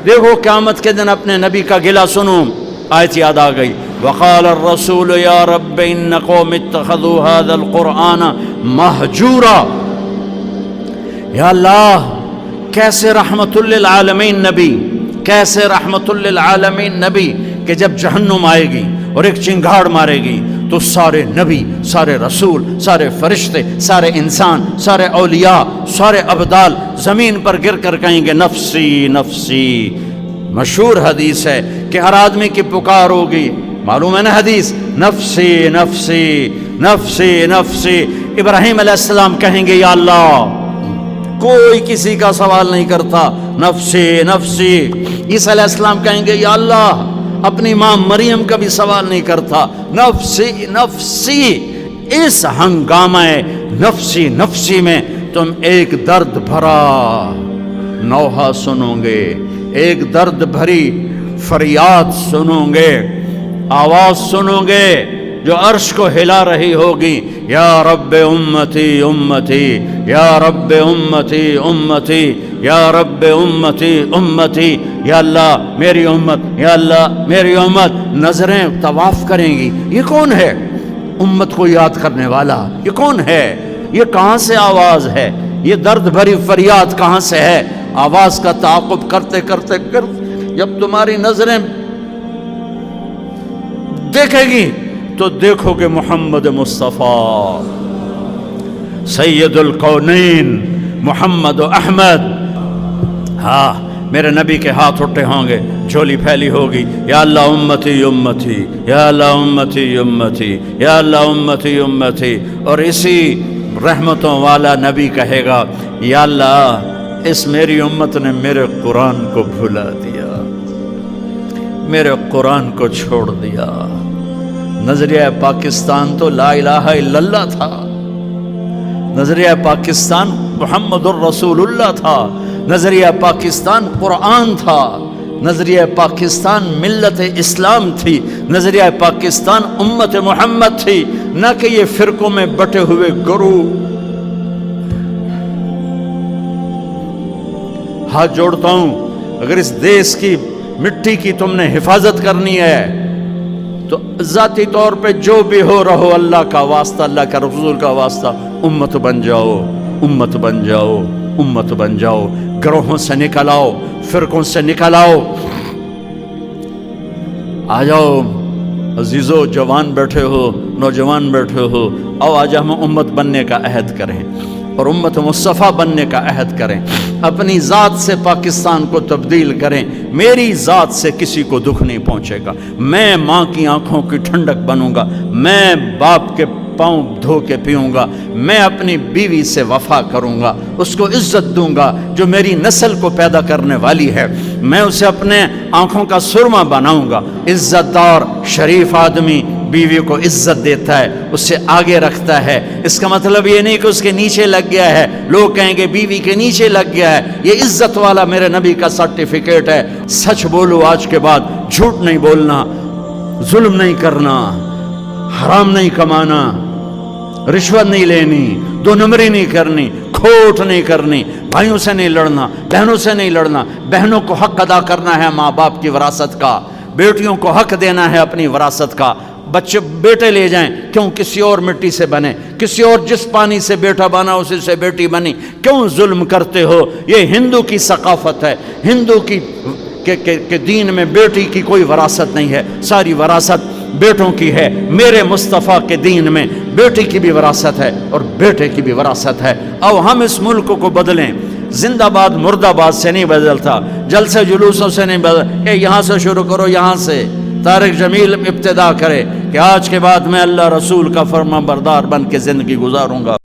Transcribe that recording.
دیکھو قیامت کے دن اپنے نبی کا گلہ سنو. آیت یاد آ گئی. وقال الرسول یا رب ان قوم اتخذوا هذا القرآن مہجورا. یا اللہ کیسے رحمت للعالمین نبی، کیسے رحمت للعالمین نبی کہ جب جہنم آئے گی اور ایک چنگاڑ مارے گی تو سارے نبی، سارے رسول، سارے فرشتے، سارے انسان، سارے اولیاء، سارے ابدال زمین پر گر کر کہیں گے نفسی نفسی. مشہور حدیث ہے کہ ہر آدمی کی پکار ہوگی، معلوم ہے نا حدیث، نفسی نفسی نفسی نفسی. ابراہیم علیہ السلام کہیں گے یا اللہ، کوئی کسی کا سوال نہیں کرتا، نفسی نفسی. عیسیٰ علیہ السلام کہیں گے یا اللہ، اپنی ماں مریم کا بھی سوال نہیں کرتا، نفسی نفسی. اس ہنگامہ نفسی نفسی میں تم ایک درد بھرا نوحہ سنو گے، ایک درد بھری فریاد سنو گے، آواز سنو گے جو عرش کو ہلا رہی ہوگی. یا رب امتی امتی، یا رب امتی امتی، یا رب امتی امتی. یا اللہ میری امت، یا اللہ میری امت. نظریں طواف کریں گی، یہ کون ہے امت کو یاد کرنے والا؟ یہ کون ہے؟ یہ کہاں سے آواز ہے؟ یہ درد بھری فریاد کہاں سے ہے؟ آواز کا تعاقب کرتے کرتے جب تمہاری نظریں دیکھے گی تو دیکھو گے محمد مصطفیٰ سید الکونین محمد احمد. ہاں میرے نبی کے ہاتھ اٹھے ہوں گے، جھولی پھیلی ہوگی، یا اللہ امتی امتی، یا اللہ امتی امتی، یا اللہ امتی امتی. اور اسی رحمتوں والا نبی کہے گا یا اللہ اس میری امت نے میرے قرآن کو بھلا دیا، میرے قرآن کو چھوڑ دیا. نظریہ پاکستان تو لا الہ الا اللہ تھا، نظریہ پاکستان محمد الرسول اللہ تھا، نظریہ پاکستان قرآن تھا، نظریہ پاکستان ملت اسلام تھی، نظریہ پاکستان امت محمد تھی، نہ کہ یہ فرقوں میں بٹے ہوئے گروہ. ہاتھ جوڑتا ہوں، اگر اس دیش کی مٹی کی تم نے حفاظت کرنی ہے تو ذاتی طور پہ جو بھی ہو رہو، اللہ کا واسطہ، اللہ کا رسول کا واسطہ، امت بن جاؤ، امت بن جاؤ، امت بن جاؤ. گروہوں سے نکل آؤ، فرقوں سے نکل آؤ. آ جاؤ عزیزو، جوان بیٹھے ہو، نوجوان بیٹھے ہو، آؤ آج ہم امت بننے کا عہد کریں اور امت مصطفیٰ بننے کا عہد کریں. اپنی ذات سے پاکستان کو تبدیل کریں. میری ذات سے کسی کو دکھ نہیں پہنچے گا. میں ماں کی آنکھوں کی ٹھنڈک بنوں گا، میں باپ کے پاؤں دھو کے پیوں گا، میں اپنی بیوی سے وفا کروں گا، اس کو عزت دوں گا جو میری نسل کو پیدا کرنے والی ہے. میں اسے اپنے آنکھوں کا سرما بناؤں گا. عزت دار شریف آدمی بیوی کو عزت دیتا ہے، اس سے آگے رکھتا ہے. اس کا مطلب یہ نہیں کہ اس کے نیچے لگ گیا ہے. لوگ کہیں گے بیوی کے نیچے لگ گیا ہے. یہ عزت والا میرے نبی کا سرٹیفکیٹ ہے. سچ بولو آج کے بعد، جھوٹ نہیں بولنا، ظلم نہیں کرنا، حرام نہیں کمانا، رشوت نہیں لینی، دو نمبری نہیں کرنی، کھوٹ نہیں کرنی، بھائیوں سے نہیں لڑنا، بہنوں سے نہیں لڑنا. بہنوں کو حق ادا کرنا ہے ماں باپ کی وراثت کا، بیٹیوں کو حق دینا ہے اپنی وراثت کا. بچے بیٹے لے جائیں، کیوں کسی اور مٹی سے بنے؟ کسی اور جس پانی سے بیٹا بنا اسی سے بیٹی بنی. کیوں ظلم کرتے ہو؟ یہ ہندو کی ثقافت ہے. ہندو کی کہ دین میں بیٹی کی کوئی وراثت نہیں ہے، ساری وراثت بیٹوں کی ہے. میرے مصطفیٰ کے دین میں بیٹی کی بھی وراثت ہے اور بیٹے کی بھی وراثت ہے. اب ہم اس ملک کو بدلیں. زندہ باد مرد آباد سے نہیں بدلتا، جلسے جلوسوں سے نہیں بدلتا. کہ یہاں سے شروع کرو، یہاں سے طارق جمیل ابتدا کرے کہ آج کے بعد میں اللہ رسول کا فرما بردار بن کے زندگی گزاروں گا.